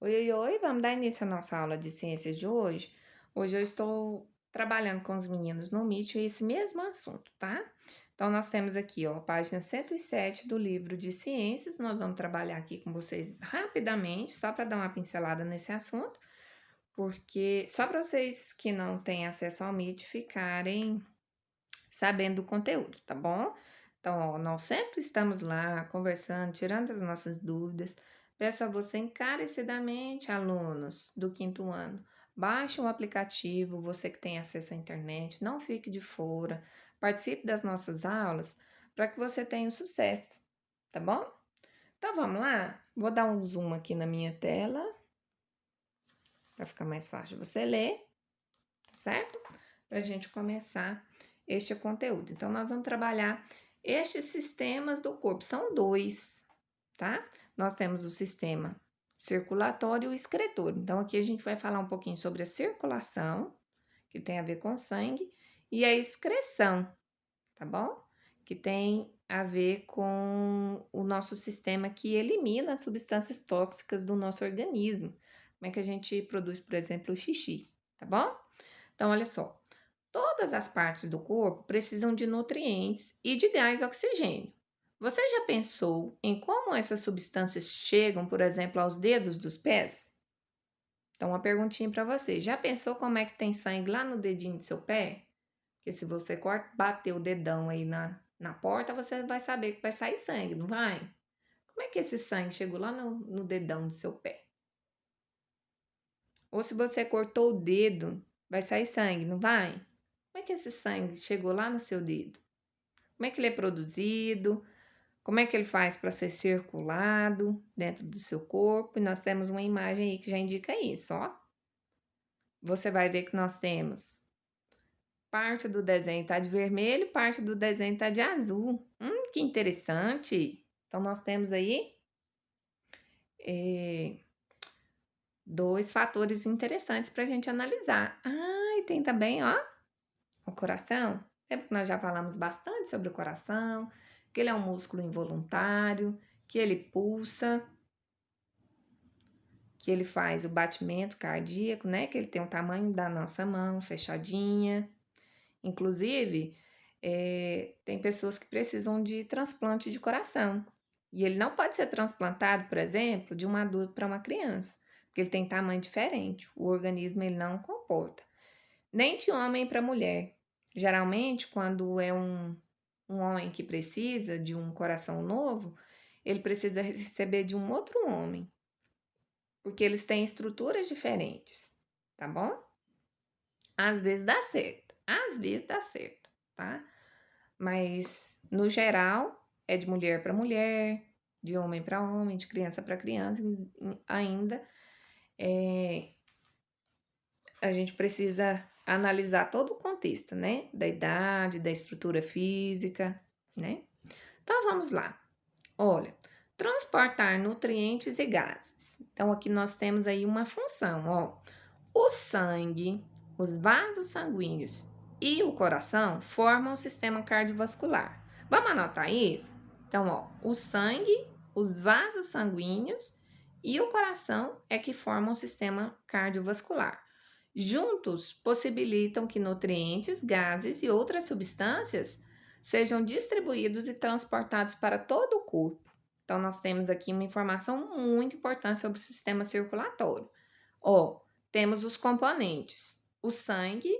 Oi, oi, oi, vamos dar início à nossa aula de ciências de hoje. Hoje eu estou trabalhando com os meninos no Meet esse mesmo assunto, tá? Então, nós temos aqui, ó, a página 107 do livro de ciências. Nós vamos trabalhar aqui com vocês rapidamente, só para dar uma pincelada nesse assunto, porque só para vocês que não têm acesso ao Meet ficarem sabendo do conteúdo, tá bom? Então, ó, nós sempre estamos lá conversando, tirando as nossas dúvidas. Peço a você encarecidamente, alunos do quinto ano, baixe o aplicativo, você que tem acesso à internet, não fique de fora, participe das nossas aulas para que você tenha o sucesso, tá bom? Então vamos lá? Vou dar um zoom aqui na minha tela para ficar mais fácil de você ler, tá certo? Para a gente começar este conteúdo. Então, nós vamos trabalhar estes sistemas do corpo, são dois, tá? Nós temos o sistema circulatório e o excretor. Então, aqui a gente vai falar um pouquinho sobre a circulação, que tem a ver com sangue, e a excreção, tá bom? Que tem a ver com o nosso sistema que elimina as substâncias tóxicas do nosso organismo. Como é que a gente produz, por exemplo, o xixi, tá bom? Então, olha só. Todas as partes do corpo precisam de nutrientes e de gás oxigênio. Você já pensou em como essas substâncias chegam, por exemplo, aos dedos dos pés? Então, uma perguntinha para você. Já pensou como é que tem sangue lá no dedinho do seu pé? Porque se você bater o dedão aí na porta, você vai saber que vai sair sangue, não vai? Como é que esse sangue chegou lá no dedão do seu pé? Ou se você cortou o dedo, vai sair sangue, não vai? Como é que esse sangue chegou lá no seu dedo? Como é que ele é produzido? Como é que ele faz para ser circulado dentro do seu corpo? E nós temos uma imagem aí que já indica isso, ó. Você vai ver que nós temos parte do desenho tá de vermelho, parte do desenho tá de azul. Que interessante! Então, nós temos aí dois fatores interessantes para a gente analisar. Ah, e tem também, ó, o coração. Lembra que nós já falamos bastante sobre o coração, que ele é um músculo involuntário, que ele pulsa, que ele faz o batimento cardíaco, né? Que ele tem o tamanho da nossa mão, fechadinha. Inclusive, tem pessoas que precisam de transplante de coração. E ele não pode ser transplantado, por exemplo, de um adulto para uma criança, porque ele tem tamanho diferente. O organismo ele não comporta. Nem de homem para mulher. Geralmente, quando é um homem que precisa de um coração novo, ele precisa receber de um outro homem, porque eles têm estruturas diferentes, tá bom? Às vezes dá certo, tá? Mas no geral é de mulher para mulher, de homem para homem, de criança para criança, ainda a gente precisa analisar todo o contexto, né? Da idade, da estrutura física, né? Então vamos lá. Olha, transportar nutrientes e gases. Então aqui nós temos aí uma função, ó. O sangue, os vasos sanguíneos e o coração formam o sistema cardiovascular. Vamos anotar isso? Então, ó, o sangue, os vasos sanguíneos e o coração é que formam o sistema cardiovascular. Juntos, possibilitam que nutrientes, gases e outras substâncias sejam distribuídos e transportados para todo o corpo. Então, nós temos aqui uma informação muito importante sobre o sistema circulatório. Ó, temos os componentes: o sangue,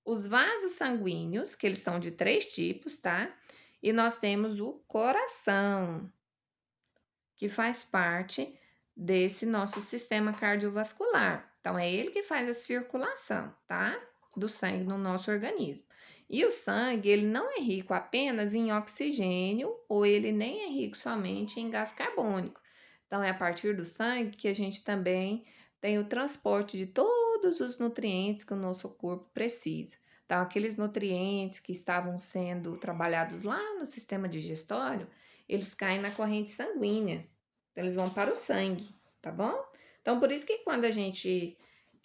os vasos sanguíneos, que eles são de três tipos, tá? E nós temos o coração, que faz parte desse nosso sistema cardiovascular. Então, é ele que faz a circulação, tá? Do sangue no nosso organismo. E o sangue, ele não é rico apenas em oxigênio, ou ele nem é rico somente em gás carbônico. Então, é a partir do sangue que a gente também tem o transporte de todos os nutrientes que o nosso corpo precisa. Então, aqueles nutrientes que estavam sendo trabalhados lá no sistema digestório, eles caem na corrente sanguínea. Então, eles vão para o sangue, tá bom? Então, por isso que quando a gente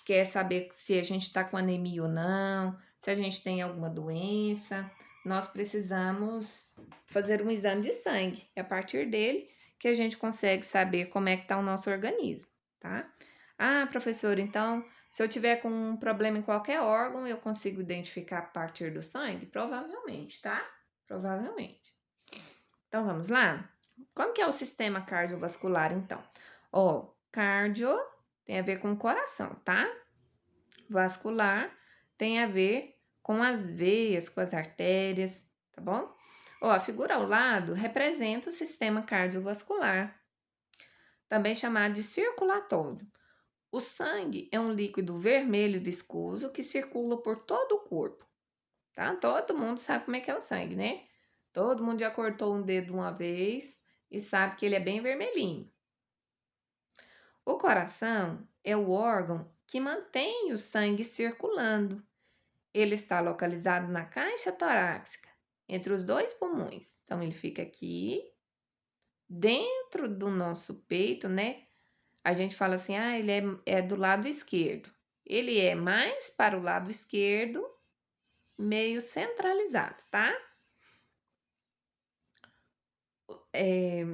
quer saber se a gente está com anemia ou não, se a gente tem alguma doença, nós precisamos fazer um exame de sangue. É a partir dele que a gente consegue saber como é que está o nosso organismo, tá? Ah, professor, então, se eu tiver com um problema em qualquer órgão, eu consigo identificar a partir do sangue? Provavelmente, tá? Provavelmente. Então, vamos lá? Como que é o sistema cardiovascular, então? Ó, cardio tem a ver com o coração, tá? Vascular tem a ver com as veias, com as artérias, tá bom? Ó, a figura ao lado representa o sistema cardiovascular, também chamado de circulatório. O sangue é um líquido vermelho viscoso que circula por todo o corpo, tá? Todo mundo sabe como é que é o sangue, né? Todo mundo já cortou um dedo uma vez e sabe que ele é bem vermelhinho. O coração é o órgão que mantém o sangue circulando. Ele está localizado na caixa torácica, entre os dois pulmões. Então, ele fica aqui, dentro do nosso peito, né? A gente fala assim, ah, ele é do lado esquerdo. Ele é mais para o lado esquerdo, meio centralizado, tá? É,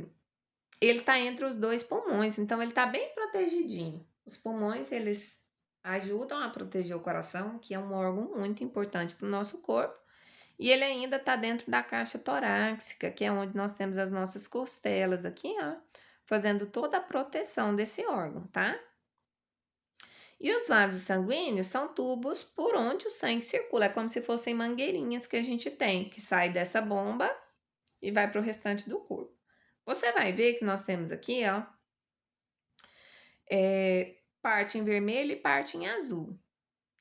ele tá entre os dois pulmões, então ele tá bem protegidinho. Os pulmões, eles ajudam a proteger o coração, que é um órgão muito importante para o nosso corpo. E ele ainda tá dentro da caixa torácica, que é onde nós temos as nossas costelas aqui, ó, fazendo toda a proteção desse órgão, tá? E os vasos sanguíneos são tubos por onde o sangue circula, é como se fossem mangueirinhas que a gente tem, que sai dessa bomba e vai para o restante do corpo. Você vai ver que nós temos aqui, ó, parte em vermelho e parte em azul,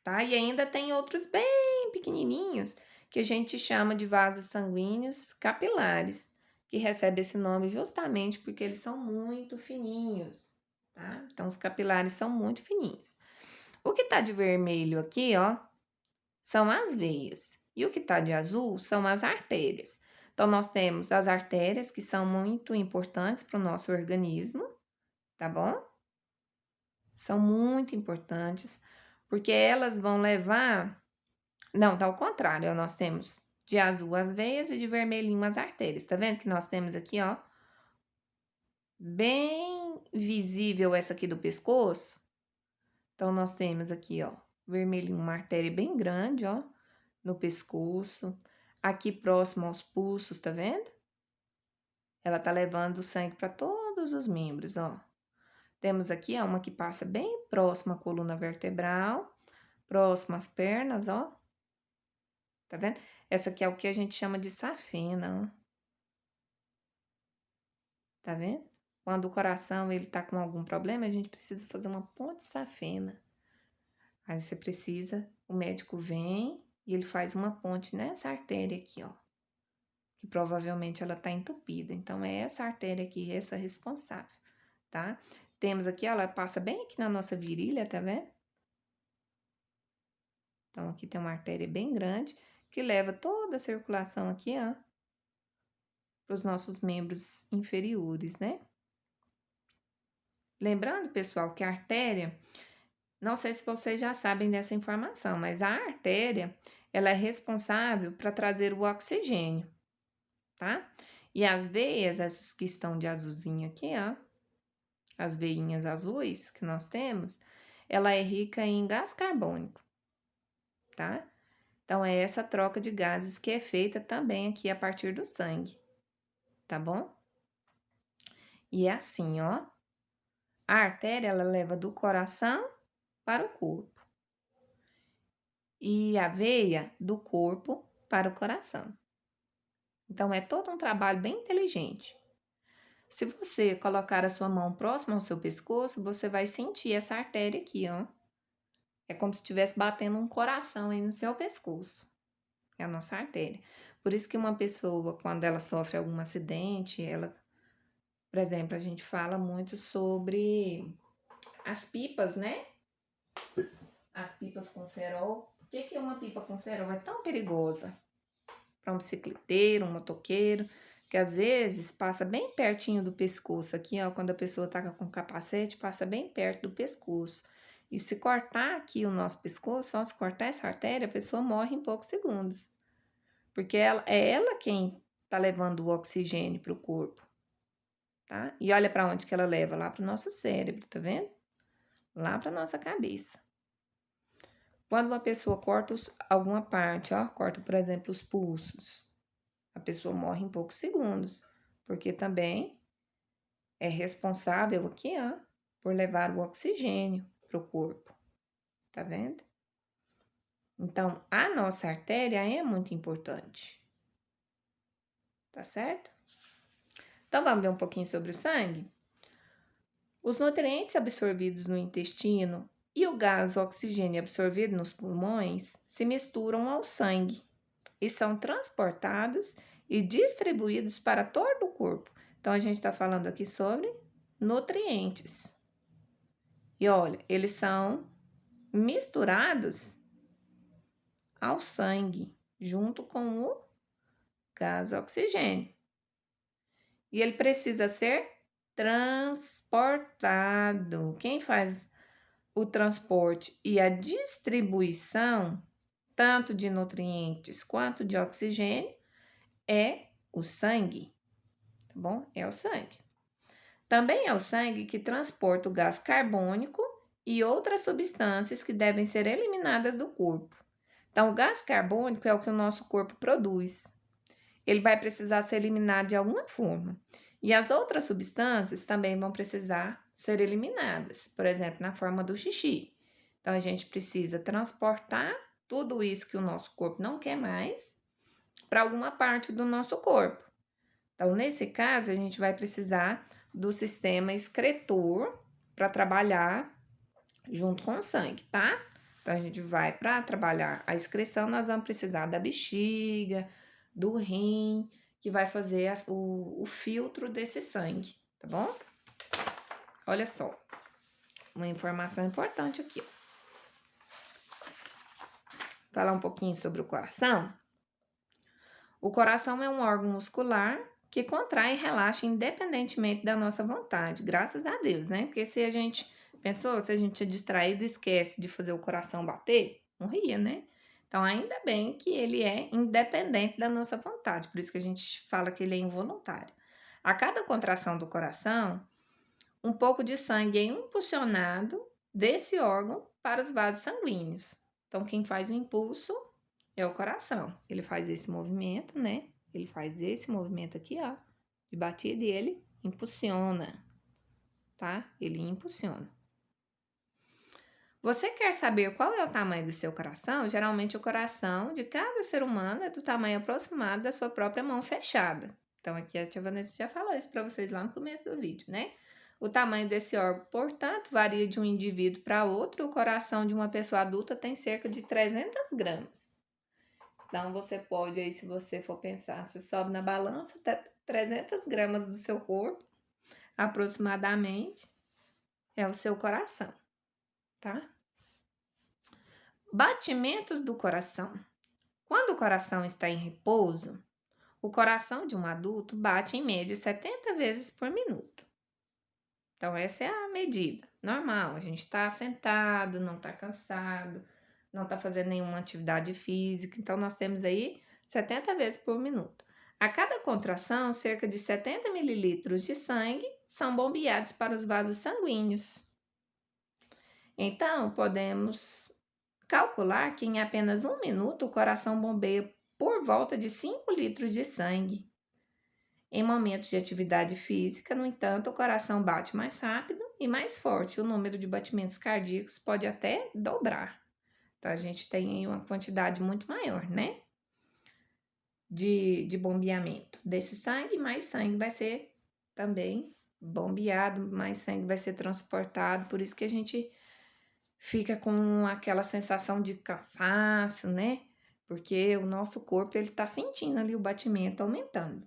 tá? E ainda tem outros bem pequenininhos que a gente chama de vasos sanguíneos capilares, que recebe esse nome justamente porque eles são muito fininhos, tá? Então, os capilares são muito fininhos. O que tá de vermelho aqui, ó, são as veias. E o que tá de azul são as artérias. Então, nós temos as artérias, que são muito importantes para o nosso organismo, tá bom? São muito importantes, porque elas vão levar. Não, tá ao contrário, ó, nós temos de azul as veias e de vermelhinho as artérias. Tá vendo que nós temos aqui, ó, bem visível essa aqui do pescoço? Então, nós temos aqui, ó, vermelhinho, uma artéria bem grande, ó, no pescoço, aqui próximo aos pulsos, tá vendo? Ela tá levando o sangue para todos os membros, ó. Temos aqui, ó, uma que passa bem próxima à coluna vertebral, próxima às pernas, ó. Tá vendo? Essa aqui é o que a gente chama de safena, ó. Tá vendo? Quando o coração ele tá com algum problema, a gente precisa fazer uma ponte safena. Aí você precisa, o médico vem e ele faz uma ponte nessa artéria aqui, ó. Que provavelmente ela tá entupida. Então, é essa artéria aqui, essa responsável, tá? Temos aqui, ela passa bem aqui na nossa virilha, tá vendo? Então, aqui tem uma artéria bem grande que leva toda a circulação aqui, ó, para os nossos membros inferiores, né? Lembrando, pessoal, que a artéria, não sei se vocês já sabem dessa informação, mas a artéria, ela é responsável para trazer o oxigênio, tá? E as veias, essas que estão de azulzinho aqui, ó, as veinhas azuis que nós temos, ela é rica em gás carbônico, tá? Então, é essa troca de gases que é feita também aqui a partir do sangue, tá bom? E é assim, ó. A artéria, ela leva do coração para o corpo. E a veia do corpo para o coração. Então, é todo um trabalho bem inteligente. Se você colocar a sua mão próxima ao seu pescoço, você vai sentir essa artéria aqui, ó. É como se estivesse batendo um coração aí no seu pescoço. É a nossa artéria. Por isso que uma pessoa, quando ela sofre algum acidente, ela, por exemplo, a gente fala muito sobre as pipas, né? As pipas com cerol. Por que que uma pipa com cerol é tão perigosa para um bicicleteiro, um motoqueiro? Que às vezes passa bem pertinho do pescoço aqui, ó, quando a pessoa tá com capacete, passa bem perto do pescoço. E se cortar aqui o nosso pescoço, só se cortar essa artéria, a pessoa morre em poucos segundos. Porque é ela quem tá levando o oxigênio para o corpo, tá? E olha para onde que ela leva, lá para o nosso cérebro, tá vendo? lá para nossa cabeça. Quando uma pessoa corta alguma parte, ó, corta, por exemplo, os pulsos, a pessoa morre em poucos segundos, porque também é responsável aqui, ó, por levar o oxigênio para o corpo. Tá vendo? Então, a nossa artéria é muito importante. Tá certo? Então, vamos ver um pouquinho sobre o sangue? Os nutrientes absorvidos no intestino e o gás oxigênio absorvido nos pulmões se misturam ao sangue e são transportados e distribuídos para todo o corpo. Então, a gente está falando aqui sobre nutrientes. E olha, eles são misturados ao sangue, junto com o gás oxigênio. E ele precisa ser transportado. Quem faz o transporte e a distribuição, tanto de nutrientes quanto de oxigênio, é o sangue, tá bom? É o sangue. Também é o sangue que transporta o gás carbônico e outras substâncias que devem ser eliminadas do corpo. Então, o gás carbônico é o que o nosso corpo produz. Ele vai precisar ser eliminado de alguma forma. E as outras substâncias também vão precisar ser eliminadas, por exemplo, na forma do xixi. Então, a gente precisa transportar tudo isso que o nosso corpo não quer mais para alguma parte do nosso corpo. Então, nesse caso, a gente vai precisar do sistema excretor para trabalhar junto com o sangue, tá? Então, a gente vai para trabalhar a excreção, nós vamos precisar da bexiga, do rim, que vai fazer o filtro desse sangue, tá bom? Olha só, uma informação importante aqui, ó. Falar um pouquinho sobre o coração. O coração é um órgão muscular que contrai e relaxa independentemente da nossa vontade, graças a Deus, né? Porque se a gente pensou, se a gente é distraído e esquece de fazer o coração bater, morria, né? Então, ainda bem que ele é independente da nossa vontade, por isso que a gente fala que ele é involuntário. A cada contração do coração, um pouco de sangue é impulsionado desse órgão para os vasos sanguíneos. Então, quem faz o impulso é o coração. Ele faz esse movimento, né? Ele faz esse movimento aqui, ó, de batida e ele impulsiona, tá? Ele impulsiona. Você quer saber qual é o tamanho do seu coração? Geralmente o coração de cada ser humano é do tamanho aproximado da sua própria mão fechada. Então aqui a tia Vanessa já falou isso para vocês lá no começo do vídeo, né? O tamanho desse órgão, portanto, varia de um indivíduo para outro. O coração de uma pessoa adulta tem cerca de 300 gramas. Então, você pode aí, se você for pensar, você sobe na balança, 300 gramas do seu corpo, aproximadamente, é o seu coração, tá? Batimentos do coração. Quando o coração está em repouso, o coração de um adulto bate em média 70 vezes por minuto. Então, essa é a medida normal. A gente está sentado, não está cansado, não está fazendo nenhuma atividade física. Então, nós temos aí 70 vezes por minuto. A cada contração, cerca de 70 mililitros de sangue são bombeados para os vasos sanguíneos. Então, podemos calcular que em apenas um minuto o coração bombeia por volta de 5 litros de sangue. Em momentos de atividade física, no entanto, o coração bate mais rápido e mais forte. O número de batimentos cardíacos pode até dobrar. Então, a gente tem uma quantidade muito maior, né? De bombeamento desse sangue, mais sangue vai ser também bombeado, mais sangue vai ser transportado. Por isso que a gente fica com aquela sensação de cansaço, né? Porque o nosso corpo, ele tá sentindo ali o batimento aumentando.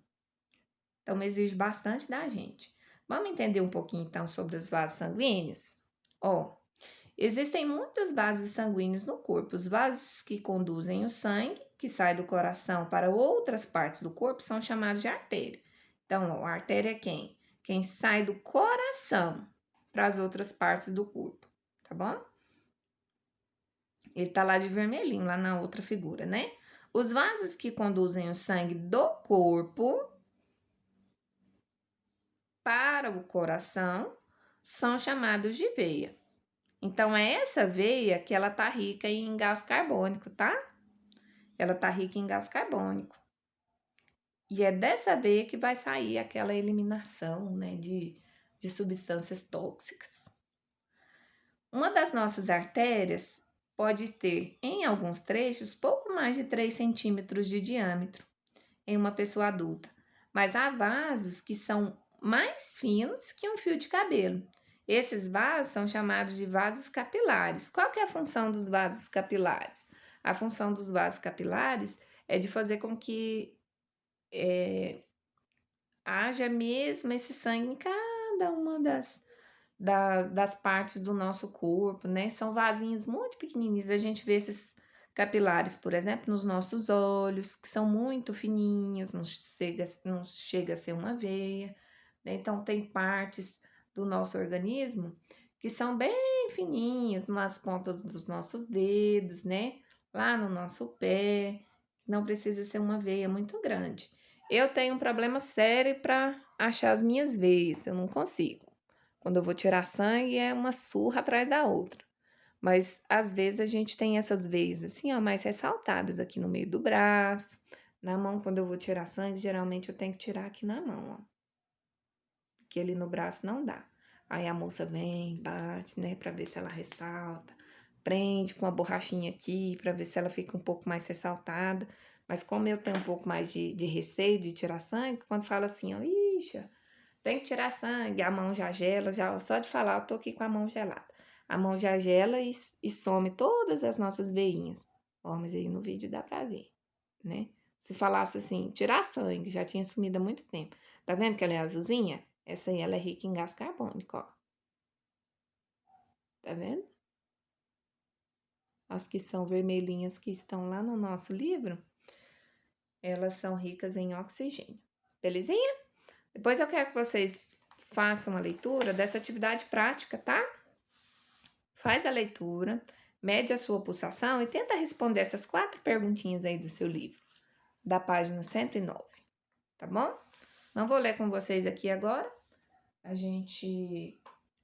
Então, exige bastante da gente. Vamos entender um pouquinho, então, sobre os vasos sanguíneos? Ó, existem muitos vasos sanguíneos no corpo. Os vasos que conduzem o sangue, que sai do coração para outras partes do corpo, são chamados de artéria. Então, ó, a artéria é quem? Quem sai do coração para as outras partes do corpo, tá bom? Ele tá lá de vermelhinho, lá na outra figura, né? Os vasos que conduzem o sangue do corpo para o coração são chamados de veia. Então, é essa veia que ela tá rica em gás carbônico, tá? Ela tá rica em gás carbônico. E é dessa veia que vai sair aquela eliminação, né, de substâncias tóxicas. Uma das nossas artérias pode ter, em alguns trechos, pouco mais de 3 centímetros de diâmetro em uma pessoa adulta, mas há vasos que são mais finos que um fio de cabelo. Esses vasos são chamados de vasos capilares. Qual que é a função dos vasos capilares? A função dos vasos capilares é de fazer com que haja mesmo esse sangue em cada uma das partes do nosso corpo, né? São vasinhos muito pequenininhos. A gente vê esses capilares, por exemplo, nos nossos olhos, que são muito fininhos, não chega a ser uma veia, né? Então, tem partes do nosso organismo que são bem fininhas, nas pontas dos nossos dedos, né? Lá no nosso pé, não precisa ser uma veia muito grande. Eu tenho um problema sério para achar as minhas veias, eu não consigo. Quando eu vou tirar sangue, é uma surra atrás da outra. Mas às vezes a gente tem essas veias assim, ó, mais ressaltadas aqui no meio do braço. Na mão, quando eu vou tirar sangue, geralmente eu tenho que tirar aqui na mão, ó. Porque ali no braço não dá. Aí a moça vem, bate, né, pra ver se ela ressalta. Prende com a borrachinha aqui pra ver se ela fica um pouco mais ressaltada. Mas como eu tenho um pouco mais de receio de tirar sangue, quando fala assim, ó, ixi, tem que tirar sangue, a mão já gela, já, só de falar eu tô aqui com a mão gelada. A mão já gela e some todas as nossas veinhas. Ó, mas aí no vídeo dá pra ver, né? Se falasse assim, tirar sangue, já tinha sumido há muito tempo. Tá vendo que ela é azulzinha? Essa aí ela é rica em gás carbônico, ó. Tá vendo? As que são vermelhinhas que estão lá no nosso livro, elas são ricas em oxigênio. Belezinha? Depois eu quero que vocês façam a leitura dessa atividade prática, tá? Faz a leitura, mede a sua pulsação e tenta responder essas 4 perguntinhas aí do seu livro, da página 109, tá bom? Não vou ler com vocês aqui agora, a gente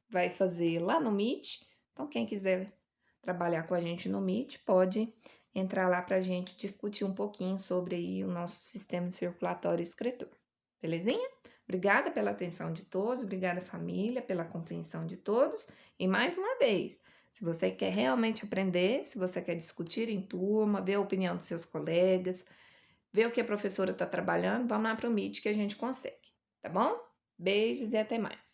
vai fazer lá no Meet, então quem quiser trabalhar com a gente no Meet pode entrar lá para a gente discutir um pouquinho sobre aí o nosso sistema circulatório excretor, belezinha? Obrigada pela atenção de todos, obrigada família pela compreensão de todos e mais uma vez, se você quer realmente aprender, se você quer discutir em turma, ver a opinião dos seus colegas, ver o que a professora está trabalhando, vamos lá para o Meet que a gente consegue, tá bom? Beijos e até mais.